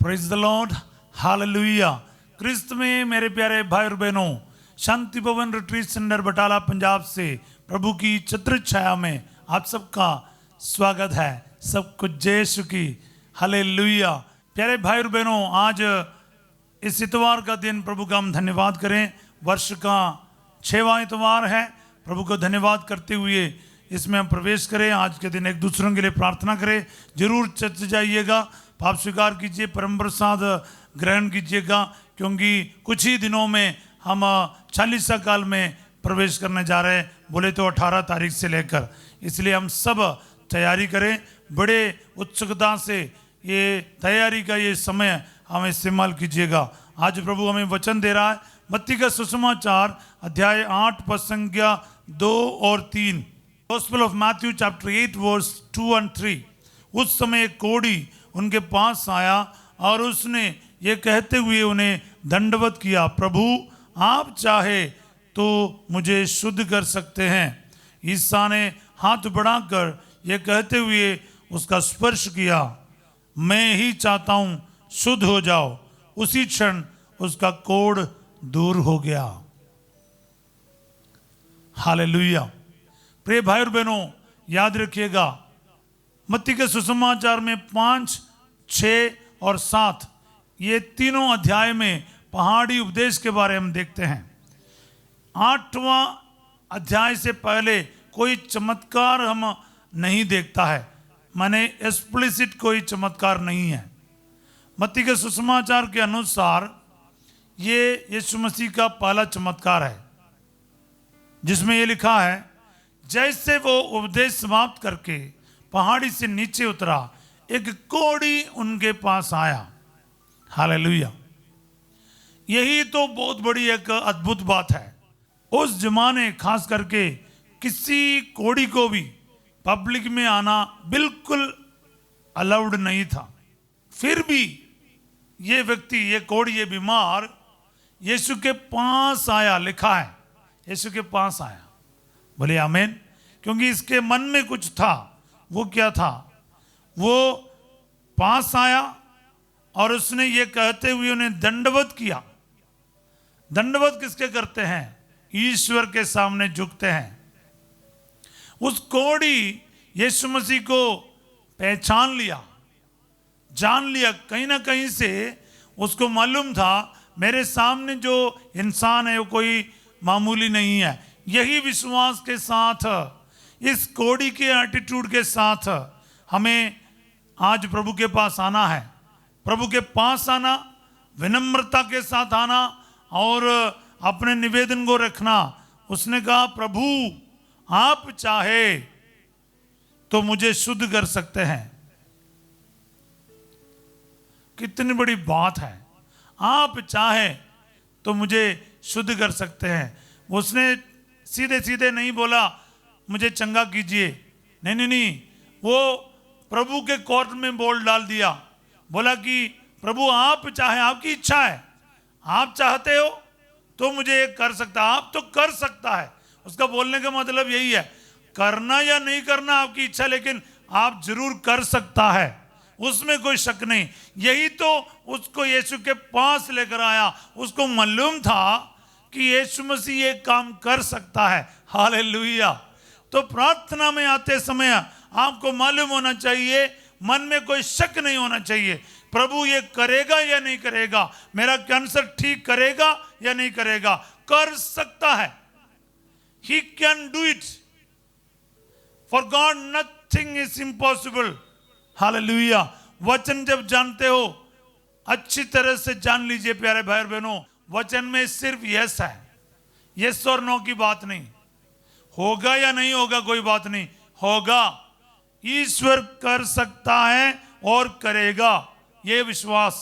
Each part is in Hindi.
Praise the lord, hallelujah. क्रिस्त में मेरे प्यारे भाई और बहनों, शांति भवन रिट्रीट सेंटर बटाला पंजाब से प्रभु की छत्र छाया में आप सबका स्वागत है। सब कुछ जय यीशु की, हालेलुया। प्यारे भाई और बहनों, आज इस इतवार का दिन प्रभु का हम धन्यवाद करें। वर्ष का 6वां इतवार है। प्रभु को धन्यवाद करते हुए इसमें हम प्रवेश करें। आज के दिन एक दूसरों के लिए प्रार्थना करें। जरूर चर्च जाइएगा, पाप स्वीकार कीजिए, परम प्रसाद ग्रहण कीजिएगा, क्योंकि कुछ ही दिनों में हम 40 काल में प्रवेश करने जा रहे हैं, बोले तो 18 तारीख से लेकर। इसलिए हम सब तैयारी करें, बड़े उत्सुकता से ये तैयारी का ये समय हम इस्तेमाल कीजिएगा। आज प्रभु हमें वचन दे रहा है। मत्ती का सुसमाचार अध्याय 8 पद संख्या 2 और 3। Gospel of Matthew chapter 8 verse 2 और 3। उस समय एक कोढ़ी उनके पास आया और उसने ये कहते हुए उन्हें दंडवत किया, प्रभु आप चाहे तो मुझे शुद्ध कर सकते हैं। ईसा ने हाथ बढ़ाकर ये कहते हुए उसका स्पर्श किया, मैं ही चाहता हूँ, शुद्ध हो जाओ। उसी क्षण उसका कोढ़ दूर हो गया। हालेलुया। प्रिय भाई और बहनों, याद रखिएगा, मत्ती के सुसमाचार में 5, 6 और 7 ये तीनों अध्याय में पहाड़ी उपदेश के बारे में देखते हैं। 8वां अध्याय से पहले कोई चमत्कार हम नहीं देखता है, माने एक्सप्लिसिट कोई चमत्कार नहीं है। मत्ती के सुसमाचार के अनुसार ये यीशु मसीह का पहला चमत्कार है, जिसमें ये लिखा है, जैसे वो उपदेश समाप्त करके पहाड़ी से नीचे उतरा, एक कोढ़ी उनके पास आया। हालेलुया। यही तो बहुत बड़ी एक अद्भुत बात है। उस जमाने खास करके किसी कोढ़ी को भी पब्लिक में आना बिल्कुल अलाउड नहीं था। फिर भी ये व्यक्ति, ये कोढ़ी, ये बीमार यीशु के पास आया। लिखा है यीशु के पास आया। बोले आमीन। क्योंकि इसके मन में कुछ था। वो क्या था? वो पास आया और उसने ये कहते हुए उन्हें दंडवत किया। दंडवत किसके करते हैं? ईश्वर के सामने झुकते हैं। उस कोढ़ी यीशु मसीह को पहचान लिया, जान लिया। कहीं ना कहीं से उसको मालूम था, मेरे सामने जो इंसान है वो कोई मामूली नहीं है। यही विश्वास के साथ, इस कोढ़ी के एटीट्यूड के साथ हमें आज प्रभु के पास आना है। प्रभु के पास आना, विनम्रता के साथ आना और अपने निवेदन को रखना। उसने कहा, प्रभु आप चाहे तो मुझे शुद्ध कर सकते हैं। कितनी बड़ी बात है। आप चाहे तो मुझे शुद्ध कर सकते हैं। उसने सीधे सीधे नहीं बोला मुझे चंगा कीजिए। नहीं, वो प्रभु के कोर्ट में बोल डाल दिया। बोला कि प्रभु आप चाहे, आपकी इच्छा है, आप चाहते हो तो मुझे ये कर सकता है। आप तो कर सकता है, उसका बोलने का मतलब यही है, करना या नहीं करना आपकी इच्छा, लेकिन आप जरूर कर सकता है, उसमें कोई शक नहीं। यही तो उसको यीशु के पास लेकर आया। उसको मालूम था कि यीशु मसीह ये काम कर सकता है। हालेलुया। तो प्रार्थना में आते समय आपको मालूम होना चाहिए, मन में कोई शक नहीं होना चाहिए, प्रभु ये करेगा या नहीं करेगा, मेरा कैंसर ठीक करेगा या नहीं करेगा। कर सकता है। He can do it. For God nothing is impossible. Hallelujah. वचन जब जानते हो, अच्छी तरह से जान लीजिए प्यारे भाई और बहनों, वचन में सिर्फ यस है, यस और नो की बात नहीं। होगा या नहीं होगा कोई बात नहीं, होगा। ईश्वर कर सकता है और करेगा। ये विश्वास,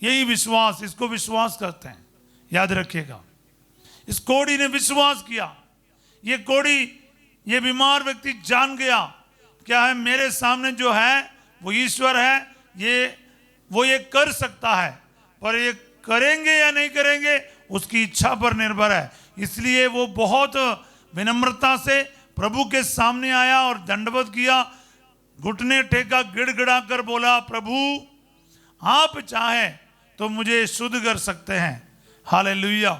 यही विश्वास, इसको विश्वास करते हैं। याद रखिएगा, इस कोढ़ी ने विश्वास किया। ये कोढ़ी, ये बीमार व्यक्ति जान गया क्या है, मेरे सामने जो है वो ईश्वर है, वो ये कर सकता है, पर ये करेंगे या नहीं करेंगे उसकी इच्छा पर निर्भर है। इसलिए वो बहुत विनम्रता से प्रभु के सामने आया और दंडवत किया, घुटने टेका, गिड़गिड़ा कर बोला, प्रभु आप चाहें तो मुझे शुद्ध कर सकते हैं। हालेलुया।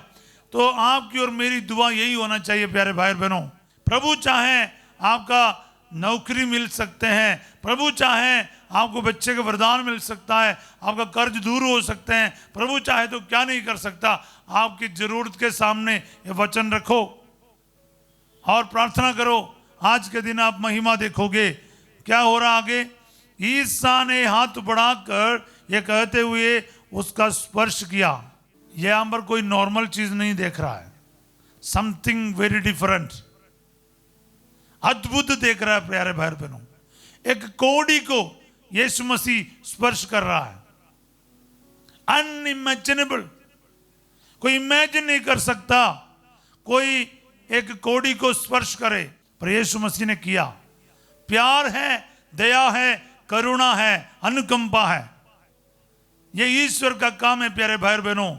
तो आपकी और मेरी दुआ यही होना चाहिए प्यारे भाई और बहनों। प्रभु चाहें आपका नौकरी मिल सकते हैं, प्रभु चाहें आपको बच्चे का वरदान मिल सकता है, आपका कर्ज दूर हो सकते हैं। प्रभु चाहे तो क्या नहीं कर सकता। आपकी जरूरत के सामने ये वचन रखो और प्रार्थना करो। आज के दिन आप महिमा देखोगे। क्या हो रहा आगे? ईसा ने हाथ बढ़ाकर ये कहते हुए उसका स्पर्श किया। यह यहाँ पर कोई नॉर्मल चीज नहीं देख रहा है, समथिंग वेरी डिफरेंट, अद्भुत देख रहा है प्यारे भाई बहनों। एक कोड़ी को यीशु मसीह स्पर्श कर रहा है, अनइमेजिनेबल। कोई इमेजिन नहीं कर सकता कोई एक कोड़ी को स्पर्श करे, पर यीशु मसीह ने किया। प्यार है, दया है, करुणा है, अनुकंपा है। ये ईश्वर का काम है प्यारे भाई बहनों।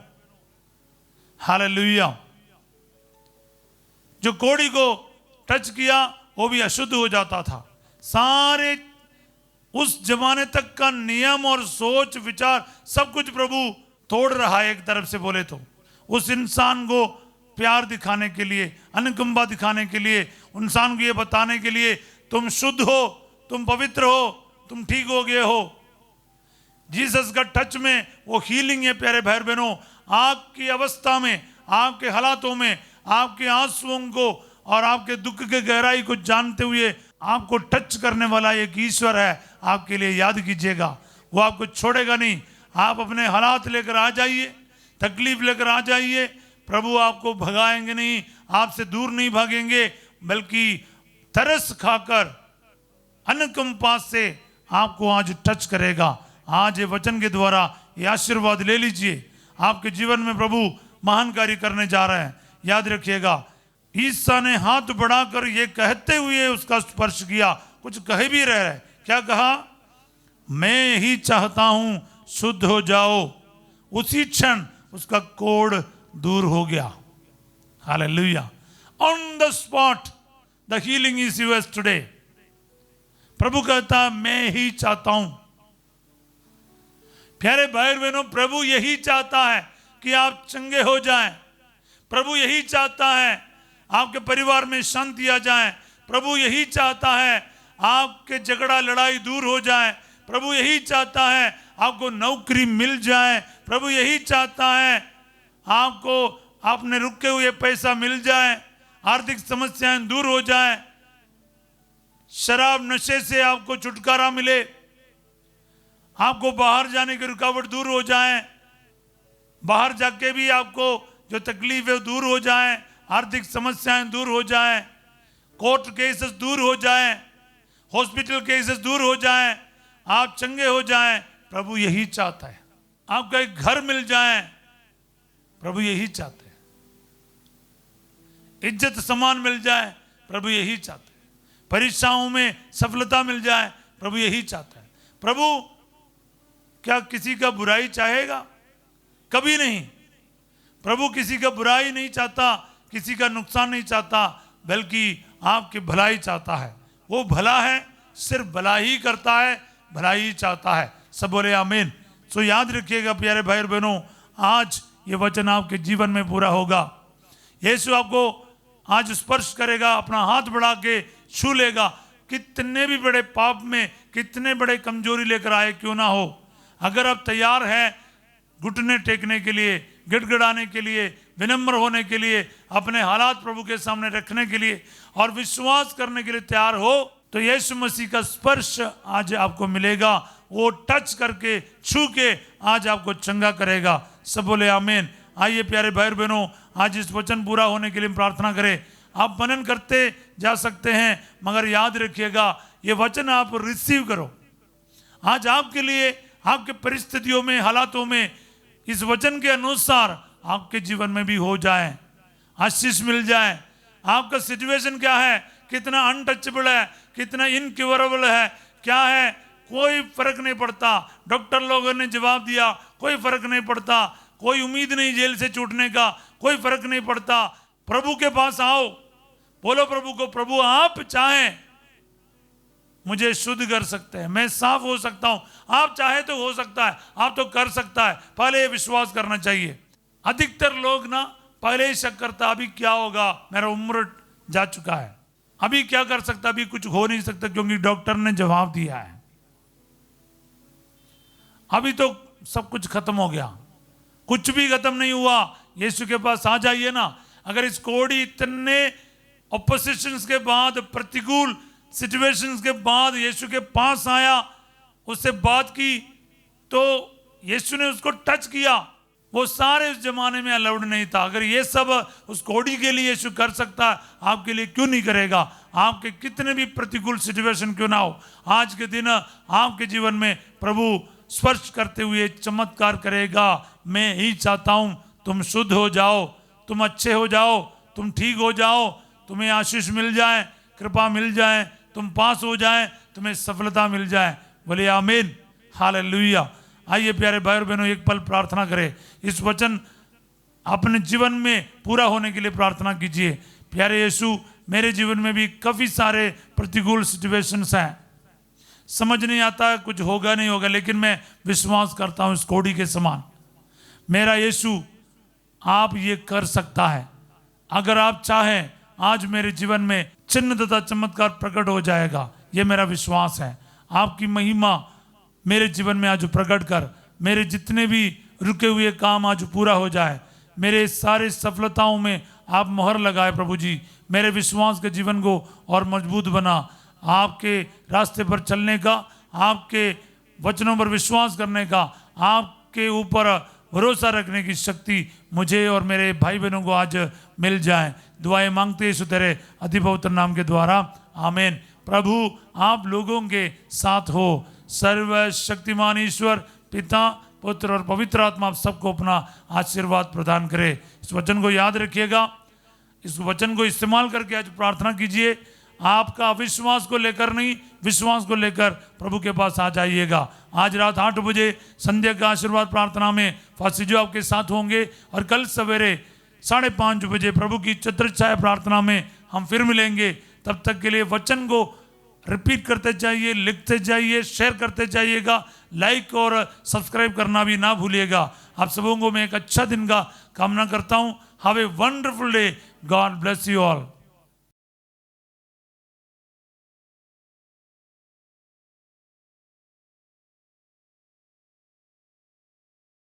हालेलुया। जो कोड़ी को टच किया वो भी अशुद्ध हो जाता था। सारे उस जमाने तक का नियम और सोच विचार सब कुछ प्रभु तोड़ रहा है। एक तरफ से बोले तो उस इंसान को प्यार दिखाने के लिए, अनुकंपा दिखाने के लिए, इंसान को ये बताने के लिए तुम शुद्ध हो, तुम पवित्र हो, तुम ठीक हो गए हो। जीसस का टच में वो हीलिंग है प्यारे भाई बहनों। आपकी अवस्था में, आपके हालातों में, आपके आंसुओं को और आपके दुख के गहराई को जानते हुए आपको टच करने वाला एक ईश्वर है। आपके लिए याद कीजिएगा, वो आपको छोड़ेगा नहीं। आप अपने हालात लेकर आ जाइए, तकलीफ लेकर आ जाइए, प्रभु आपको भगाएंगे नहीं, आपसे दूर नहीं भागेंगे, बल्कि तरस खाकर अनुकंपा से आपको आज टच करेगा। आज ये वचन के द्वारा ये आशीर्वाद ले लीजिए। आपके जीवन में प्रभु महान कार्य करने जा रहे हैं। याद रखिएगा, ईसा ने हाथ बढ़ाकर ये कहते हुए उसका स्पर्श किया। कुछ कह भी रहे हैं। क्या कहा? मैं ही चाहता हूं शुद्ध हो जाओ। उसी क्षण उसका कोढ़ दूर हो गया। Hallelujah. On the spot the healing is yours today. प्रभु कहता है मैं ही चाहता हूं। प्यारे भाई बहनों, प्रभु यही चाहता है कि आप चंगे हो जाएं। प्रभु यही चाहता है आपके परिवार में शांति आ जाए। प्रभु यही चाहता है आपके झगड़ा लड़ाई दूर हो जाए। प्रभु यही चाहता है आपको नौकरी मिल जाए। प्रभु यही चाहता है आपको आपने रुके हुए पैसा मिल जाए, आर्थिक समस्याएं दूर हो जाए, शराब नशे से आपको छुटकारा मिले, आपको बाहर जाने की रुकावट दूर हो जाए, बाहर जाके भी आपको जो तकलीफ है दूर हो जाए, आर्थिक समस्याएं दूर हो जाए, कोर्ट केसेस दूर हो जाए, हॉस्पिटल केसेस दूर हो जाए, आप चंगे हो जाएं। प्रभु यही चाहता है। आपका एक घर मिल जाए, प्रभु यही चाहते हैं। इज्जत सम्मान मिल जाए, प्रभु यही चाहते हैं। परीक्षाओं में सफलता मिल जाए, प्रभु यही चाहता है। प्रभु क्या किसी का बुराई चाहेगा? कभी नहीं। प्रभु किसी का बुराई नहीं चाहता, किसी का नुकसान नहीं चाहता, बल्कि आपकी भलाई चाहता है। वो भला है, सिर्फ भला ही करता है, भला ही चाहता है। सब बोले आमीन। सो याद रखिएगा प्यारे भाई और बहनों, आज ये वचन आपके जीवन में पूरा होगा। यीशु आपको आज स्पर्श करेगा, अपना हाथ बढ़ा के छू लेगा। कितने भी बड़े पाप में, कितने बड़े कमजोरी लेकर आए क्यों ना हो, अगर आप तैयार हैं घुटने टेकने के लिए, गिड़गिड़ाने के लिए, विनम्र होने के लिए, अपने हालात प्रभु के सामने रखने के लिए और विश्वास करने के लिए तैयार हो, तो यीशु मसीह का स्पर्श आज आपको मिलेगा। वो टच करके, छू के आज आपको चंगा करेगा। सब बोले आमीन। आइए प्यारे भाई बहनों, आज इस वचन पूरा होने के लिए प्रार्थना करें। आप मनन करते जा सकते हैं, मगर याद रखिएगा ये वचन आप रिसीव करो। आज आपके लिए, आपके परिस्थितियों में, हालातों में इस वचन के अनुसार आपके जीवन में भी हो जाए, आशीष मिल जाए। आपका सिचुएशन क्या है, कितना अनटचेबल है, कितना इनक्यूरेबल है, क्या है, कोई फर्क नहीं पड़ता। डॉक्टर लोगों ने जवाब दिया, कोई फर्क नहीं पड़ता। कोई उम्मीद नहीं जेल से छूटने का, कोई फर्क नहीं पड़ता। प्रभु के पास आओ, बोलो प्रभु को, प्रभु आप चाहें मुझे शुद्ध कर सकते हैं, मैं साफ हो सकता हूं। आप चाहे तो हो सकता है, आप तो कर सकता है। पहले ये विश्वास करना चाहिए। अधिकतर लोग ना पहले ही शक करता, अभी क्या होगा, मेरा उम्र जा चुका है, अभी क्या कर सकता, अभी कुछ हो नहीं सकता क्योंकि डॉक्टर ने जवाब दिया है, अभी तो सब कुछ खत्म हो गया। कुछ भी खत्म नहीं हुआ। यीशु के पास आ जाइए ना। अगर इस कोढ़ी इतने ऑपोजिशंस के बाद, प्रतिकूल सिचुएशंस के बाद यीशु के पास आया, उससे बात की, तो यीशु ने उसको टच किया। वो सारे उस जमाने में अलाउड नहीं था। अगर ये सब उस कोढ़ी के लिए यीशु कर सकता है, आपके लिए क्यों नहीं करेगा? आपके कितने भी प्रतिकूल सिचुएशन क्यों ना हो, आज के दिन आपके जीवन में प्रभु स्पर्श करते हुए चमत्कार करेगा। मैं ही चाहता हूं तुम शुद्ध हो जाओ, तुम अच्छे हो जाओ, तुम ठीक हो जाओ, तुम्हें आशीष मिल जाए, कृपा मिल जाए, तुम पास हो जाए, तुम्हें सफलता मिल जाए। बोले आमीन, हालेलुया। आइए प्यारे भाई और बहनों, एक पल प्रार्थना करें। इस वचन अपने जीवन में पूरा होने के लिए प्रार्थना कीजिए। प्यारे यीशु, मेरे जीवन में भी काफ़ी सारे प्रतिकूल सिचुएशंस हैं, समझ नहीं आता, कुछ होगा नहीं होगा, लेकिन मैं विश्वास करता हूँ इस कोढ़ी के समान, मेरा यीशु आप ये कर सकता है। अगर आप चाहें, आज मेरे जीवन में चिन्ह तथा चमत्कार प्रकट हो जाएगा, ये मेरा विश्वास है। आपकी महिमा मेरे जीवन में आज प्रकट कर, मेरे जितने भी रुके हुए काम आज पूरा हो जाए, मेरे सारे सफलताओं में आप मोहर लगाए प्रभु जी। मेरे विश्वास के जीवन को और मजबूत बना, आपके रास्ते पर चलने का, आपके वचनों पर विश्वास करने का, आपके ऊपर भरोसा रखने की शक्ति मुझे और मेरे भाई बहनों को आज मिल जाए। दुआएं मांगते यीशु तेरे अति पवित्र नाम के द्वारा, आमीन। प्रभु आप लोगों के साथ हो। सर्वशक्तिमान ईश्वर पिता, पुत्र और पवित्र आत्मा आप सबको अपना आशीर्वाद प्रदान करे। इस वचन को याद रखिएगा, इस वचन को इस्तेमाल करके आज प्रार्थना कीजिए। आपका अविश्वास को लेकर नहीं, विश्वास को लेकर प्रभु के पास आ जाइएगा। आज रात 8 बजे संध्या का आशीर्वाद प्रार्थना में फासिजो आपके साथ होंगे, और कल सवेरे 5:30 बजे प्रभु की छत्रछाया प्रार्थना में हम फिर मिलेंगे। तब तक के लिए वचन को रिपीट करते जाइए, लिखते जाइए, शेयर करते जाइएगा, लाइक और सब्सक्राइब करना भी ना भूलिएगा। आप सबों को मैं एक अच्छा दिन का कामना करता हूँ। Have a wonderful day. God bless you all.